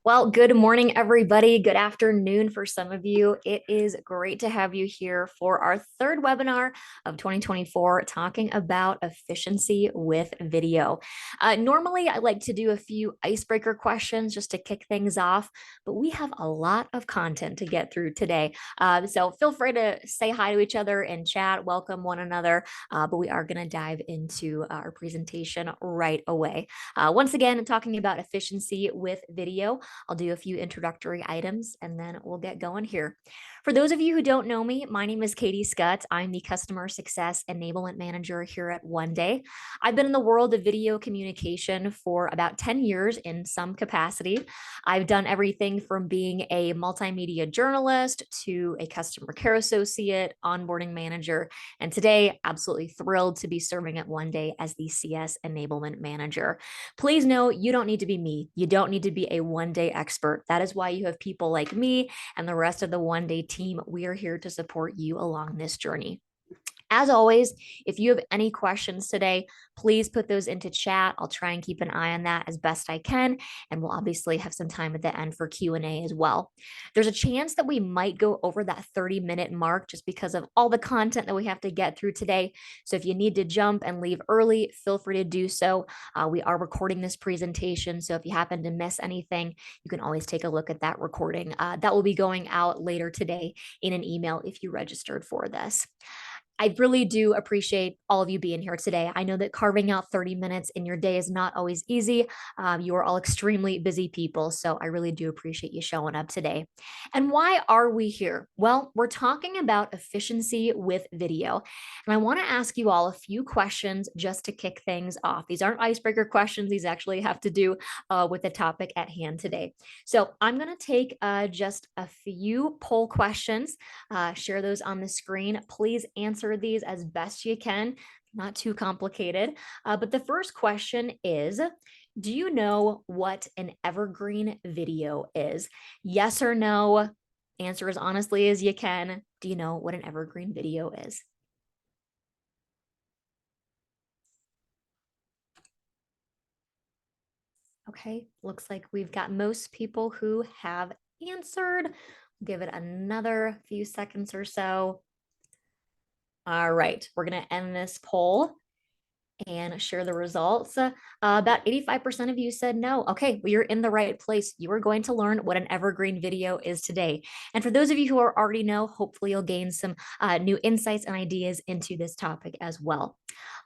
Well, good morning, everybody. Good afternoon for some of you. It is great to have you here for our third webinar of 2024, talking about efficiency with video. Normally, I like to do a few icebreaker questions just to kick things off, but we have a lot of content to get through today. So feel free to say hi to each other and chat, welcome one another, but we are going to dive into our presentation right away. Once again, talking about efficiency with video. I'll do a few introductory items and then we'll get going here. For those of you who don't know me, my name is Katie Scott. I'm the Customer Success Enablement Manager here at One Day. I've been in the world of video communication for about 10 years in some capacity. I've done everything from being a multimedia journalist to a customer care associate, onboarding manager, and today, absolutely thrilled to be serving at One Day as the CS Enablement Manager. Please know you don't need to be me. You don't need to be a One Day expert. That is why you have people like me and the rest of the One Day team. We are here to support you along this journey. As always, if you have any questions today, please put those into chat. I'll try and keep an eye on that as best I can, and we'll obviously have some time at the end for Q&A as well. There's a chance that we might go over that 30-minute mark just because of all the content that we have to get through today. So if you need to jump and leave early, feel free to do so. We are recording this presentation, so if you happen to miss anything, you can always take a look at that recording. That will be going out later today in an email if you registered for this. I really do appreciate all of you being here today. I know that carving out 30 minutes in your day is not always easy. You are all extremely busy people, so I really do appreciate you showing up today. And why are we here? Well, we're talking about efficiency with video. And I want to ask you all a few questions just to kick things off. These aren't icebreaker questions. These actually have to do with the topic at hand today. So I'm going to take just a few poll questions, share those on the screen. Please answer these as best you can, not too complicated. But the first question is, do you know what an evergreen video is? Yes or no? Answer as honestly as you can. Do you know what an evergreen video is? Okay, looks like we've got most people who have answered. Give it another few seconds or so. All right, we're going to end this poll and share the results. About 85% of you said no. Okay, well, you're in the right place. You are going to learn what an evergreen video is today. And for those of you who already know, hopefully you'll gain some new insights and ideas into this topic as well.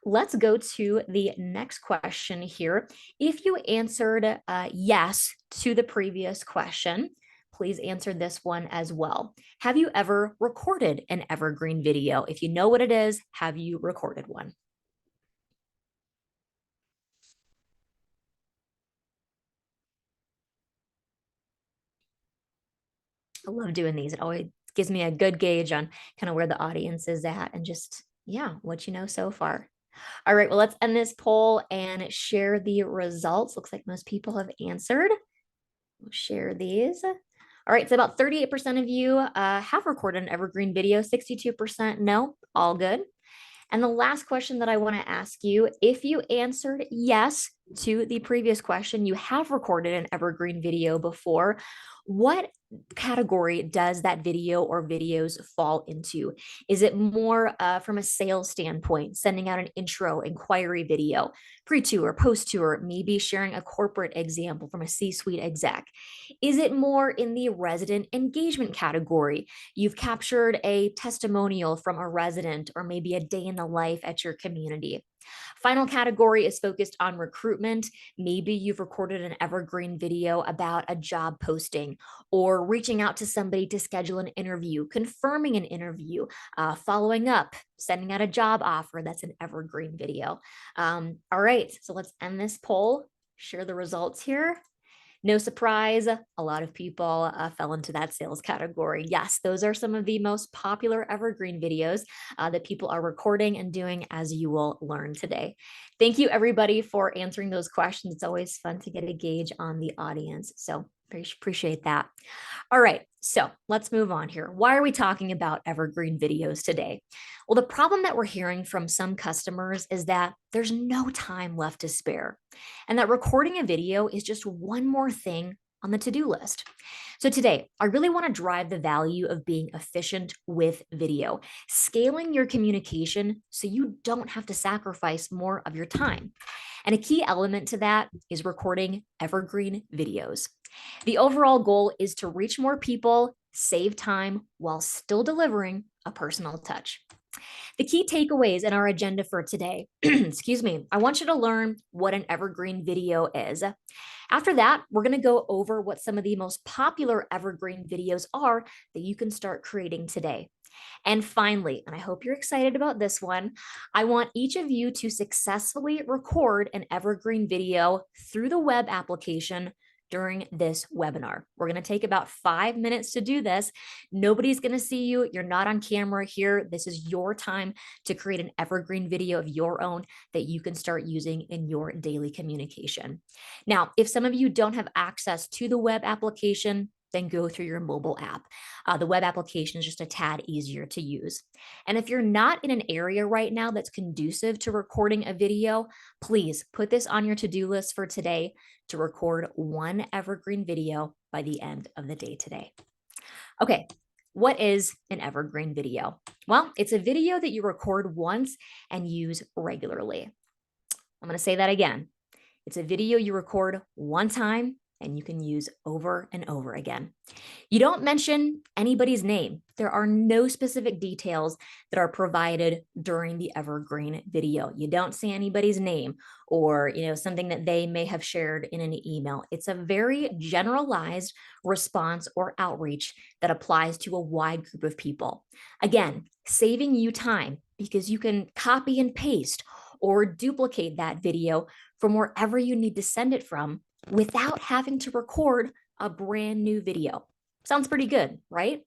Let's go to the next question here. If you answered yes to the previous question, please answer this one as well. Have you ever recorded an evergreen video? If you know what it is, have you recorded one? I love doing these. It always gives me a good gauge on kind of where the audience is at and just, yeah, what you know so far. All right, well, let's end this poll and share the results. Looks like most people have answered. We'll share these. All right, so about 38% of you have recorded an evergreen video, 62% no, all good. And the last question that I want to ask you, if you answered yes to the previous question, you have recorded an evergreen video before, what category does that video or videos fall into? Is it more from a sales standpoint, sending out an intro inquiry video, pre-tour, post-tour, maybe sharing a corporate example from a C-suite exec? Is it more in the resident engagement category? You've captured a testimonial from a resident or maybe a day in the life at your community. Final category is focused on recruitment. Maybe you've recorded an evergreen video about a job posting or reaching out to somebody to schedule an interview, confirming an interview, following up, sending out a job offer. That's an evergreen video. All right, so let's end this poll, share the results here. No surprise, a lot of people fell into that sales category. Yes, those are some of the most popular evergreen videos that people are recording and doing, as you will learn today. Thank you, everybody, for answering those questions. It's always fun to get a gauge on the audience. So appreciate that. All right, so let's move on here. Why are we talking about evergreen videos today? Well, the problem that we're hearing from some customers is that there's no time left to spare, and that recording a video is just one more thing on the to-do list. So today, I really want to drive the value of being efficient with video, scaling your communication so you don't have to sacrifice more of your time. And a key element to that is recording evergreen videos. The overall goal is to reach more people, save time while still delivering a personal touch. The key takeaways in our agenda for today, excuse me, I want you to learn what an evergreen video is. After that, we're going to go over what some of the most popular evergreen videos are that you can start creating today. And finally, and I hope you're excited about this one, I want each of you to successfully record an evergreen video through the web application during this webinar. We're going to take about 5 minutes to do this. Nobody's going to see you. You're not on camera here. This is your time to create an evergreen video of your own that you can start using in your daily communication. Now, if some of you don't have access to the web application, then go through your mobile app. The web application is just a tad easier to use. And if you're not in an area right now that's conducive to recording a video, please put this on your to-do list for today to record one evergreen video by the end of the day today. Okay, what is an evergreen video? Well, it's a video that you record once and use regularly. I'm going to say that again. It's a video you record one time and you can use over and over again. You don't mention anybody's name. There are no specific details that are provided during the evergreen video. You don't say anybody's name or, something that they may have shared in an email. It's a very generalized response or outreach that applies to a wide group of people. Again, saving you time because you can copy and paste or duplicate that video from wherever you need to send it from without having to record a brand new video. Sounds pretty good, right?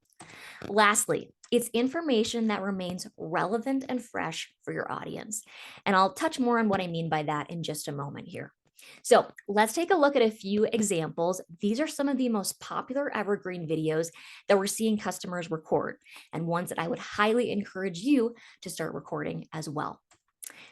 Lastly, it's information that remains relevant and fresh for your audience. And I'll touch more on what I mean by that in just a moment here. So let's take a look at a few examples. These are some of the most popular evergreen videos that we're seeing customers record and ones that I would highly encourage you to start recording as well.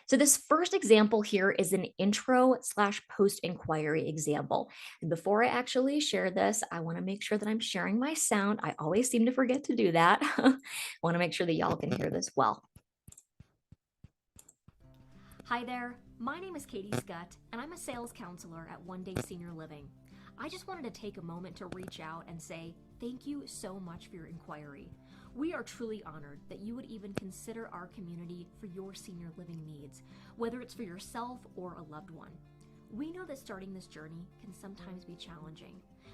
So this first example here is an intro/post inquiry example. And before I actually share this, I want to make sure that I'm sharing my sound. I always seem to forget to do that. I want to make sure that y'all can hear this well. Hi there, my name is Katie Scott, and I'm a sales counselor at One Day Senior Living. I just wanted to take a moment to reach out and say thank you so much for your inquiry. We are truly honored that you would even consider our community for your senior living needs, whether it's for yourself or a loved one. We know that starting this journey can sometimes be challenging,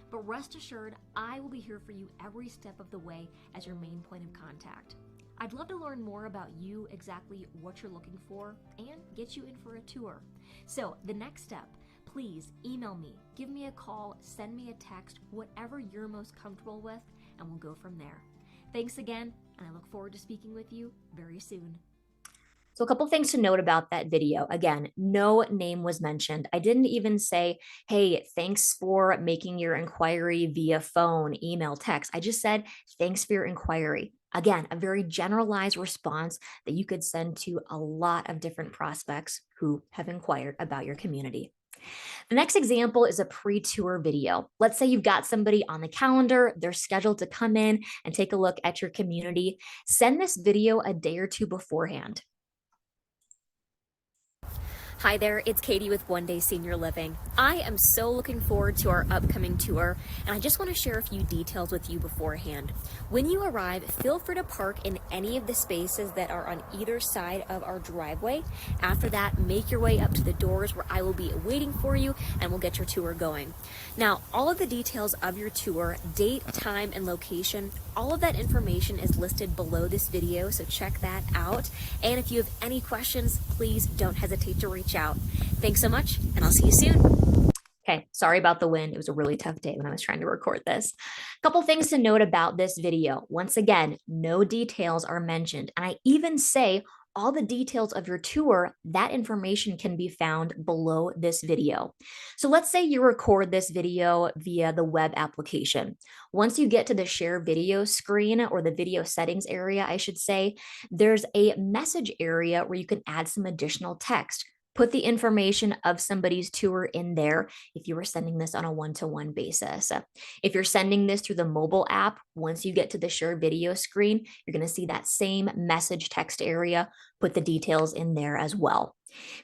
but rest assured, I will be here for you every step of the way as your main point of contact. I'd love to learn more about you, exactly what you're looking for, and get you in for a tour. So the next step, please email me, give me a call, send me a text, whatever you're most comfortable with, and we'll go from there. Thanks again, and I look forward to speaking with you very soon. So a couple things to note about that video. Again, no name was mentioned. I didn't even say, hey, thanks for making your inquiry via phone, email, text. I just said, thanks for your inquiry. Again, a very generalized response that you could send to a lot of different prospects who have inquired about your community. The next example is a pre-tour video. Let's say you've got somebody on the calendar, they're scheduled to come in and take a look at your community. Send this video a day or two beforehand. Hi there, it's Katie with One Day Senior Living. I am so looking forward to our upcoming tour, and I just want to share a few details with you beforehand. When you arrive, feel free to park in any of the spaces that are on either side of our driveway. After that, make your way up to the doors where I will be waiting for you, and we'll get your tour going. Now, all of the details of your tour, date, time, and location, all of that information is listed below this video, so check that out. And if you have any questions, please don't hesitate to reach out. Thanks so much, and I'll see you soon. Okay, sorry about the wind. It was a really tough day when I was trying to record this. A couple things to note about this video. Once again, no details are mentioned. And I even say all the details of your tour, that information can be found below this video. So let's say you record this video via the web application. Once you get to the share video screen, or the video settings area, I should say, there's a message area where you can add some additional text. Put the information of somebody's tour in there if you were sending this on a one-to-one basis. If you're sending this through the mobile app, once you get to the share video screen, you're going to see that same message text area. Put the details in there as well.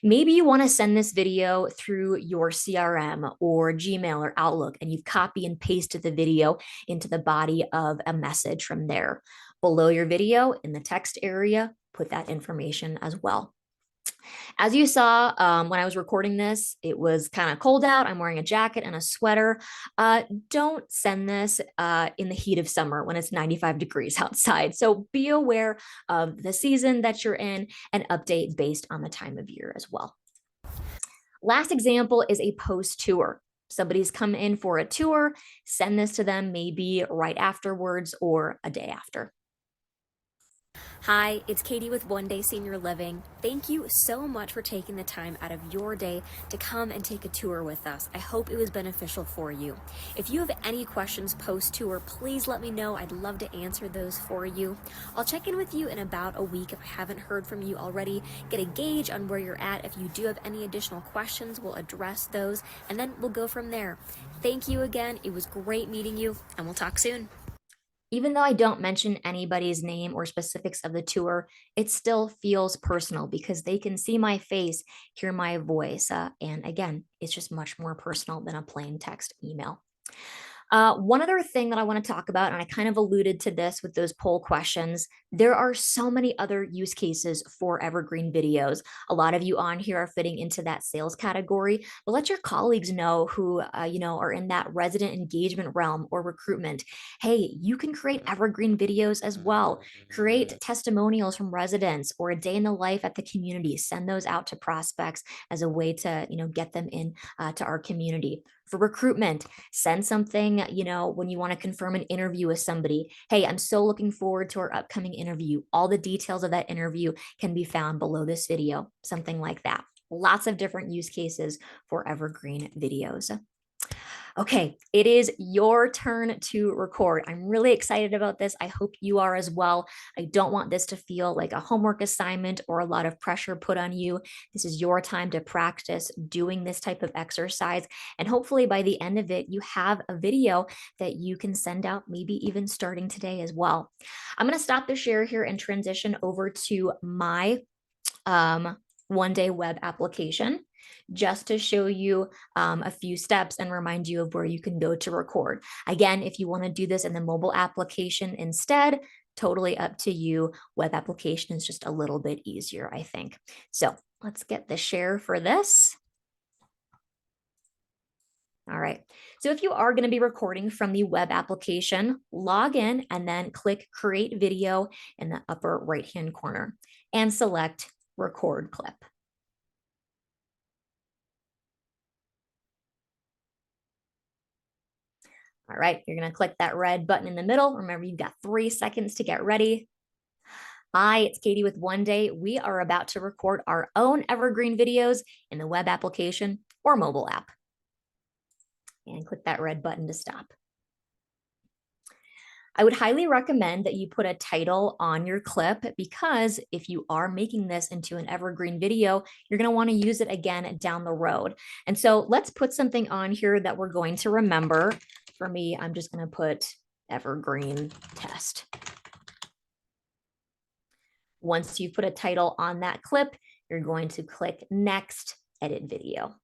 Maybe you want to send this video through your CRM or Gmail or Outlook, and you've copy and pasted the video into the body of a message from there. Below your video in the text area, put that information as well. As you saw when I was recording this, it was kind of cold out. I'm wearing a jacket and a sweater. Don't send this in the heat of summer when it's 95 degrees outside. So be aware of the season that you're in and update based on the time of year as well. Last example is a post tour. Somebody's come in for a tour, send this to them maybe right afterwards or a day after. Hi, it's Katie with One Day Senior Living. Thank you so much for taking the time out of your day to come and take a tour with us. I hope it was beneficial for you. If you have any questions post-tour, please let me know. I'd love to answer those for you. I'll check in with you in about a week if I haven't heard from you already, get a gauge on where you're at. If you do have any additional questions, we'll address those, and then we'll go from there. Thank you again. It was great meeting you, and we'll talk soon. Even though I don't mention anybody's name or specifics of the tour, it still feels personal because they can see my face, hear my voice. And again, it's just much more personal than a plain text email. One other thing that I want to talk about, and I kind of alluded to this with those poll questions, there are so many other use cases for evergreen videos. A lot of you on here are fitting into that sales category, but let your colleagues know who are in that resident engagement realm or recruitment. Hey, you can create evergreen videos as well. Create testimonials from residents or a day in the life at the community. Send those out to prospects as a way to get them in to our community. For recruitment, send something, when you want to confirm an interview with somebody. Hey, I'm so looking forward to our upcoming interview. All the details of that interview can be found below this video, something like that. Lots of different use cases for evergreen videos. Okay, it is your turn to record. I'm really excited about this. I hope you are as well. I don't want this to feel like a homework assignment or a lot of pressure put on you. This is your time to practice doing this type of exercise. And hopefully by the end of it, you have a video that you can send out, maybe even starting today as well. I'm going to stop the share here and transition over to my One Day web application, just to show you a few steps and remind you of where you can go to record. Again, if you want to do this in the mobile application instead, totally up to you. Web application is just a little bit easier, I think. So let's get the share for this. All right, so if you are going to be recording from the web application, log in and then click Create Video in the upper right-hand corner and select Record Clip. All right, you're going to click that red button in the middle. Remember, you've got 3 seconds to get ready. Hi, it's Katie with One Day. We are about to record our own evergreen videos in the web application or mobile app. And click that red button to stop. I would highly recommend that you put a title on your clip, because if you are making this into an evergreen video, you're going to want to use it again down the road. And so let's put something on here that we're going to remember. For me, I'm just going to put evergreen test. Once you put a title on that clip, you're going to click Next, Edit Video.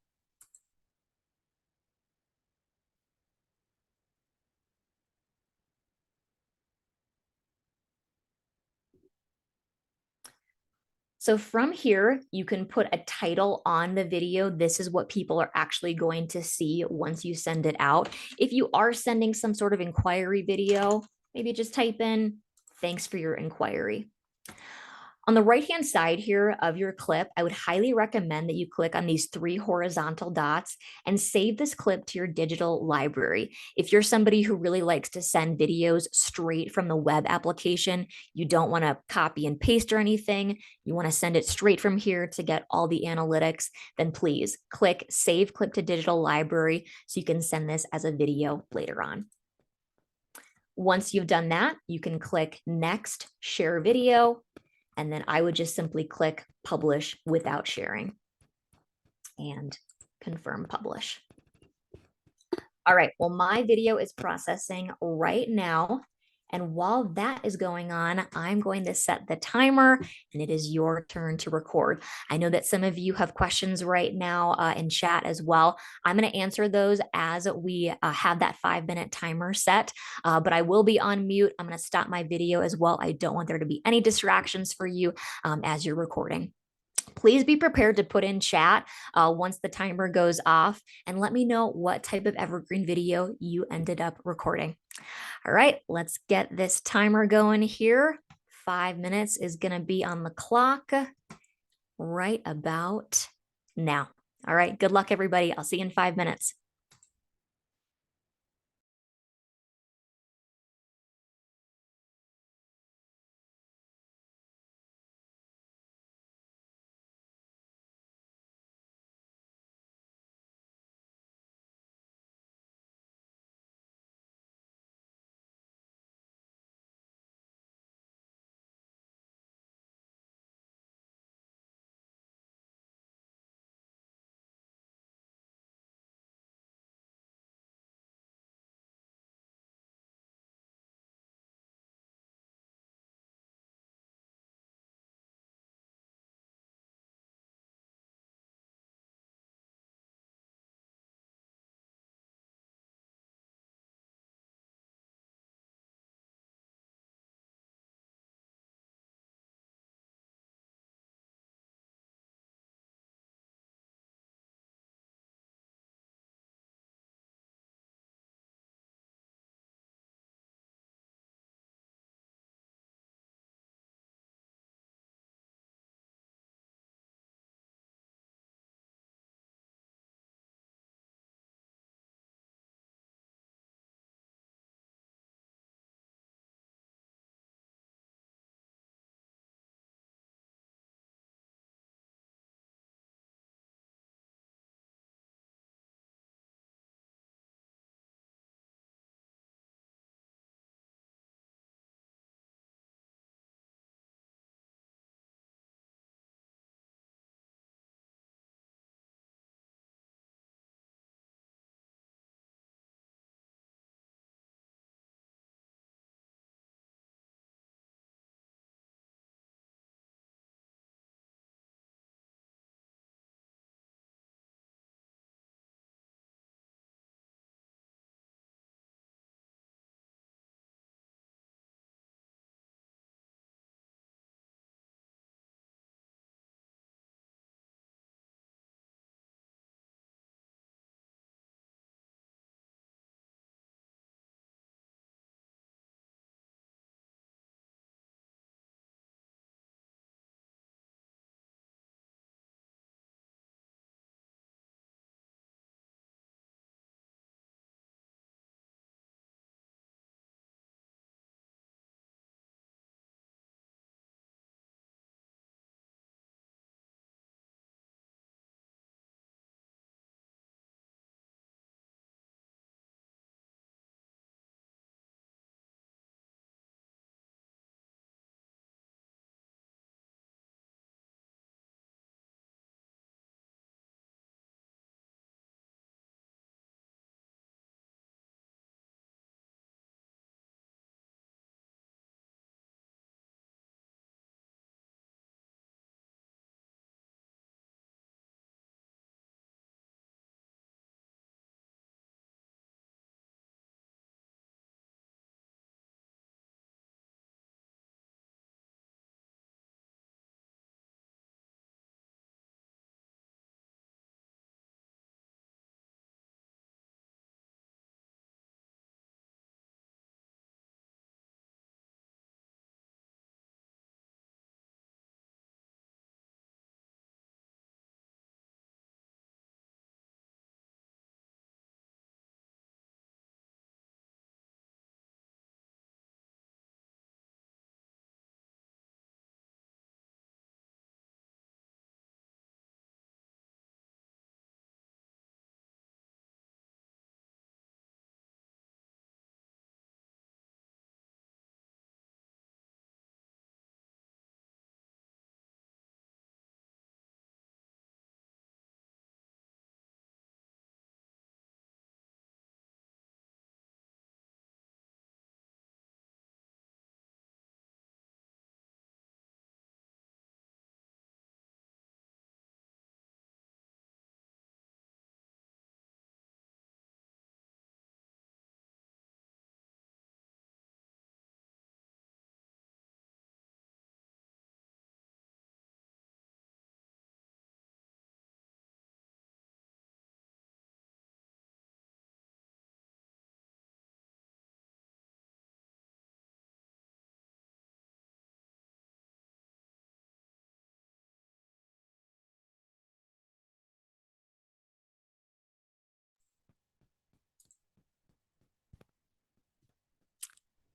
So from here, you can put a title on the video. This is what people are actually going to see once you send it out. If you are sending some sort of inquiry video, maybe just type in, "Thanks for your inquiry." On the right-hand side here of your clip, I would highly recommend that you click on these 3 horizontal dots and save this clip to your digital library. If you're somebody who really likes to send videos straight from the web application, you don't want to copy and paste or anything, you want to send it straight from here to get all the analytics, then please click Save Clip to Digital Library so you can send this as a video later on. Once you've done that, you can click Next, Share Video, and then I would just simply click Publish without sharing. and confirm publish. All right, well, my video is processing right now. And while that is going on, I'm going to set the timer and it is your turn to record. I know that some of you have questions right now in chat as well. I'm going to answer those as we have that 5-minute timer set, but I will be on mute. I'm going to stop my video as well. I don't want there to be any distractions for you as you're recording. Please be prepared to put in chat once the timer goes off and let me know what type of evergreen video you ended up recording. All right, let's get this timer going here. 5 minutes is going to be on the clock right about now. All right, good luck, everybody. I'll see you in 5 minutes.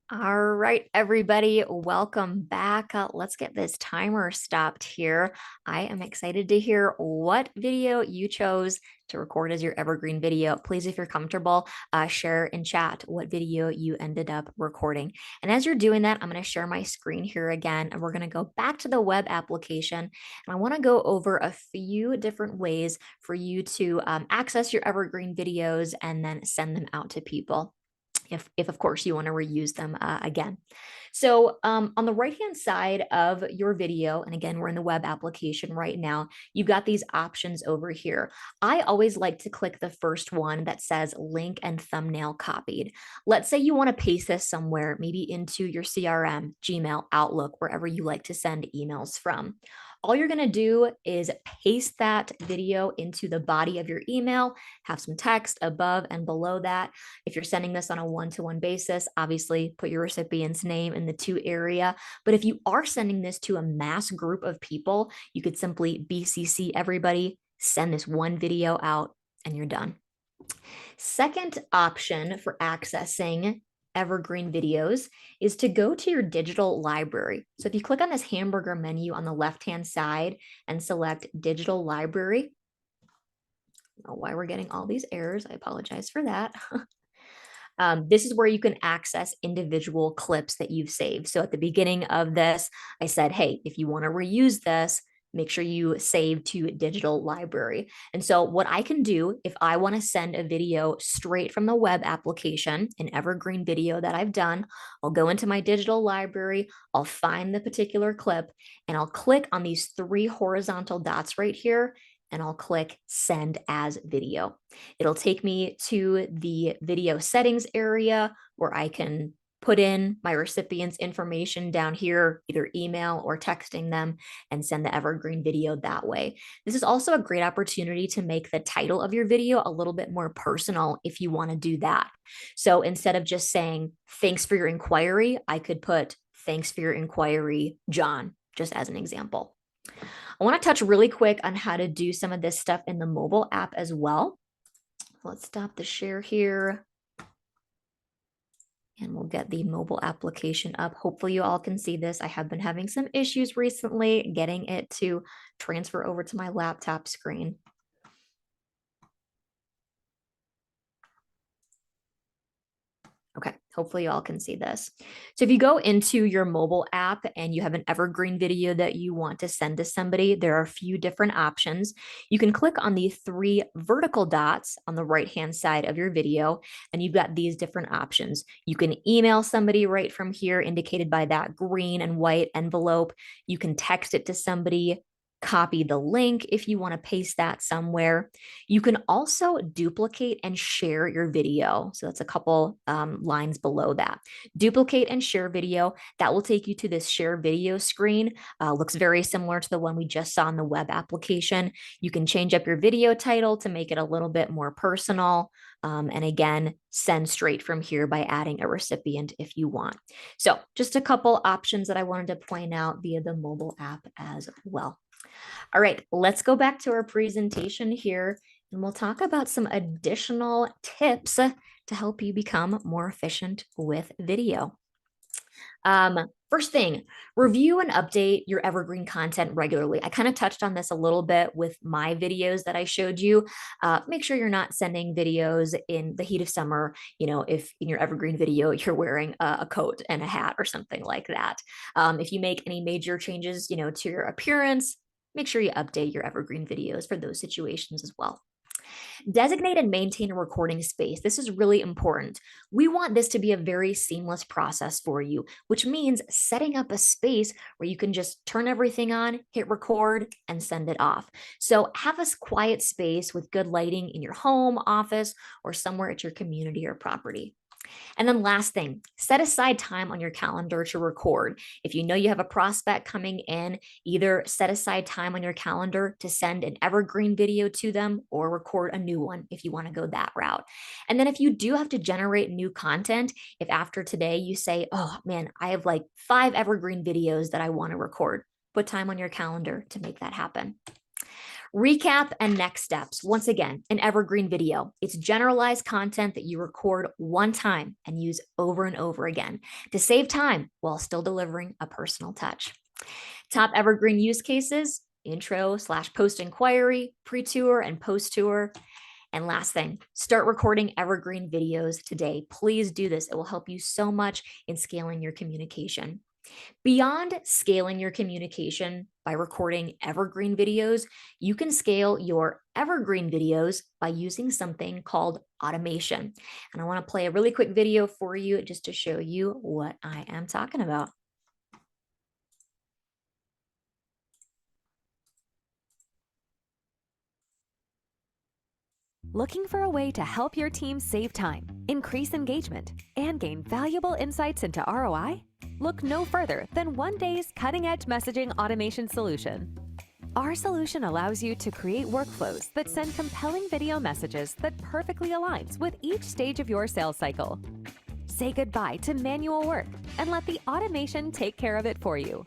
All right, everybody, welcome back. Let's get this timer stopped here. I am excited to hear what video you chose to record as your evergreen video. Please, if you're comfortable, share in chat what video you ended up recording. And as you're doing that, I'm going to share my screen here again, and we're going to go back to the web application. And I want to go over a few different ways for you to access your evergreen videos and then send them out to people, if of course you want to reuse them again. So on the right hand side of your video, and again, we're in the web application right now, you've got these options over here. I always like to click the first one that says link and thumbnail copied. Let's say you want to paste this somewhere, maybe into your CRM, Gmail, Outlook, wherever you like to send emails from. All you're going to do is paste that video into the body of your email, have some text above and below that. If you're sending this on a one-to-one basis, obviously put your recipient's name in the to area. But if you are sending this to a mass group of people, you could simply BCC everybody, send this one video out, and you're done. Second option for accessing evergreen videos is to go to your digital library. So if you click on this hamburger menu on the left-hand side and select digital library, I don't know why we're getting all these errors. I apologize for that. This is where you can access individual clips that you've saved. So at the beginning of this, I said, hey, if you want to reuse this, make sure you save to digital library. And so what I can do if I want to send a video straight from the web application, an evergreen video that I've done, I'll go into my digital library, I'll find the particular clip, and I'll click on these three horizontal dots right here, and I'll click send as video. It'll take me to the video settings area where I can put in my recipient's information down here, either email or texting them, and send the evergreen video that way. This is also a great opportunity to make the title of your video a little bit more personal if you want to do that. So instead of just saying, thanks for your inquiry, I could put, thanks for your inquiry, John, just as an example. I want to touch really quick on how to do some of this stuff in the mobile app as well. Let's stop the share here. And we'll get the mobile application up. Hopefully you all can see this. I have been having some issues recently getting it to transfer over to my laptop screen. Okay, hopefully you all can see this. So if you go into your mobile app and you have an evergreen video that you want to send to somebody, there are a few different options. You can click on the three vertical dots on the right-hand side of your video, and you've got these different options. You can email somebody right from here, indicated by that green and white envelope. You can text it to somebody, copy the link if you want to paste that somewhere. You can also duplicate and share your video. So that's a couple lines below that. Duplicate and share video. That will take you to this share video screen. Looks very similar to the one we just saw in the web application. You can change up your video title to make it a little bit more personal. And again, send straight from here by adding a recipient if you want. So just a couple options that I wanted to point out via the mobile app as well. All right, let's go back to our presentation here, and we'll talk about some additional tips to help you become more efficient with video. First thing, review and update your evergreen content regularly. I kind of touched on this a little bit with my videos that I showed you. Make sure you're not sending videos in the heat of summer, if in your evergreen video you're wearing a coat and a hat or something like that. If you make any major changes, to your appearance, make sure you update your evergreen videos for those situations as well. Designate and maintain a recording space. This is really important. We want this to be a very seamless process for you, which means setting up a space where you can just turn everything on, hit record, and send it off. So have a quiet space with good lighting in your home, office, or somewhere at your community or property. And then last thing, set aside time on your calendar to record. If you know you have a prospect coming in, either set aside time on your calendar to send an evergreen video to them or record a new one if you want to go that route. And then if you do have to generate new content, if after today you say, oh man, I have like 5 evergreen videos that I want to record, put time on your calendar to make that happen. Recap and next steps. Once again, an evergreen video. It's generalized content that you record one time and use over and over again to save time while still delivering a personal touch. Top evergreen use cases: intro / post inquiry, pre-tour and post-tour. And last thing, start recording evergreen videos today. Please do this. It will help you so much in scaling your communication. Beyond scaling your communication by recording evergreen videos, you can scale your evergreen videos by using something called automation. And I want to play a really quick video for you just to show you what I am talking about. Looking for a way to help your team save time, increase engagement, and gain valuable insights into ROI? Look no further than OneDay's cutting-edge messaging automation solution. Our solution allows you to create workflows that send compelling video messages that perfectly aligns with each stage of your sales cycle. Say goodbye to manual work and let the automation take care of it for you.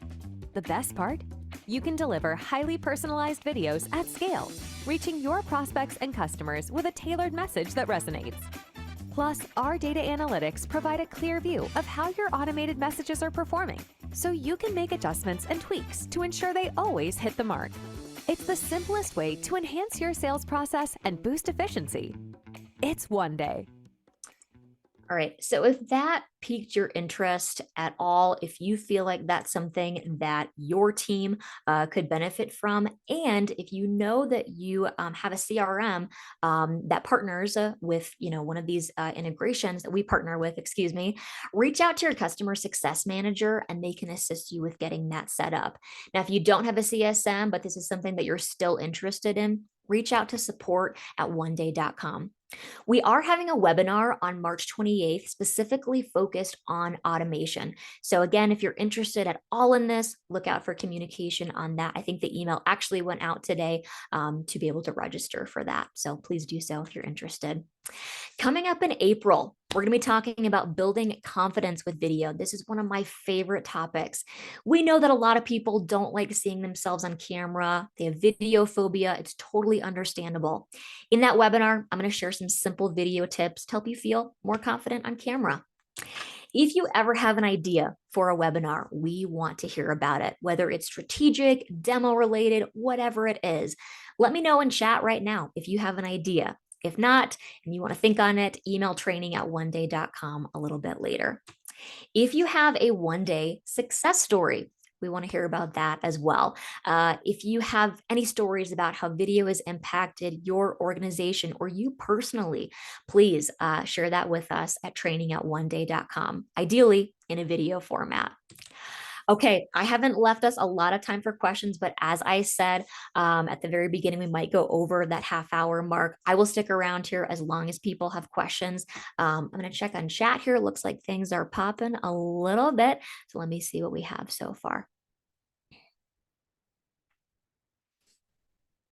The best part? You can deliver highly personalized videos at scale, reaching your prospects and customers with a tailored message that resonates. Plus, our data analytics provide a clear view of how your automated messages are performing, so you can make adjustments and tweaks to ensure they always hit the mark. It's the simplest way to enhance your sales process and boost efficiency. It's OneDay. All right. So if that piqued your interest at all, if you feel like that's something that your team could benefit from, and if you know that you have a CRM that partners with, one of these integrations that we partner with, reach out to your customer success manager and they can assist you with getting that set up. Now, if you don't have a CSM, but this is something that you're still interested in, reach out to support@oneday.com. We are having a webinar on March 28th, specifically focused on automation. So again, if you're interested at all in this, look out for communication on that. I think the email actually went out today to be able to register for that. So please do so if you're interested. Coming up in April, we're going to be talking about building confidence with video. This is one of my favorite topics. We know that a lot of people don't like seeing themselves on camera. They have video phobia. It's totally understandable. In that webinar, I'm going to share some simple video tips to help you feel more confident on camera. If you ever have an idea for a webinar, we want to hear about it, whether it's strategic, demo related, whatever it is. Let me know in chat right now if you have an idea. If not, and you want to think on it, email training@oneday.com a little bit later. If you have a OneDay success story, we want to hear about that as well. If you have any stories about how video has impacted your organization or you personally, please share that with us at training@oneday.com, ideally in a video format. Okay, I haven't left us a lot of time for questions, but as I said at the very beginning, we might go over that half-hour mark. I will stick around here as long as people have questions. I'm going to check on chat here. It looks like things are popping a little bit. So let me see what we have so far.